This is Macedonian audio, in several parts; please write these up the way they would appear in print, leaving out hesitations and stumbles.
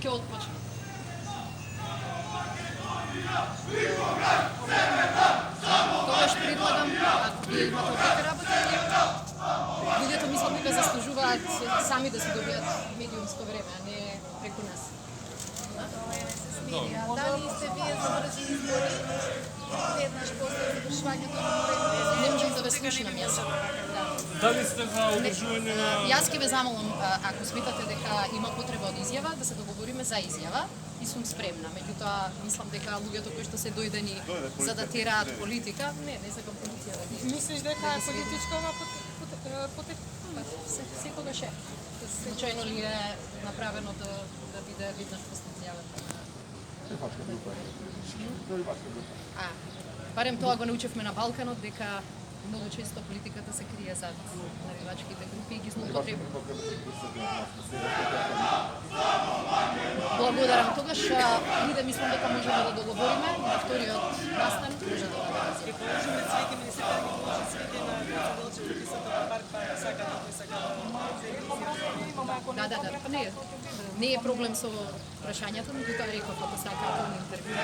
ќе отпочнат. Тогаш предлагам, ако вие имате оваква работа, луѓето мислат дека заслужуваат сами да се добијат медиумско време, а не преку нас. Дали сте вие за брзи избори веднаш после завршувањето на морето? Не можам да ве слушнам јас. Дали сте за одржување на... Јас ќе ве замолам, ако сметате дека има потреба од изјава, да се договориме за изјава и сум спремна. Меѓутоа, мислам дека луѓето кои што се дојдени за да тераат политика, не сакам полиција да ги... Мислиш дека е политичка ова Секогаш е. Случајно ли е направено да биде веднаш постановјавано? Барем тоа го научевме на Балканот, дека многу често политиката се крие зад наривачките групи и ги злоупотребува. Благодарам. Тогаш иде, мислам дека можеме да договориме на вториот настан може да Ќе положиме свеќе министерите, ќе положи свеќе на Гоце Делчев подписата на парк, па сака Да. Не е проблем со прашањето, но тоа реков ако сакаат на интервју.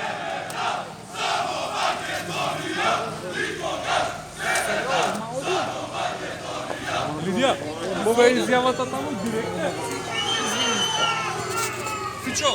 Лидија, ова е изјавата таму директно. Фичо,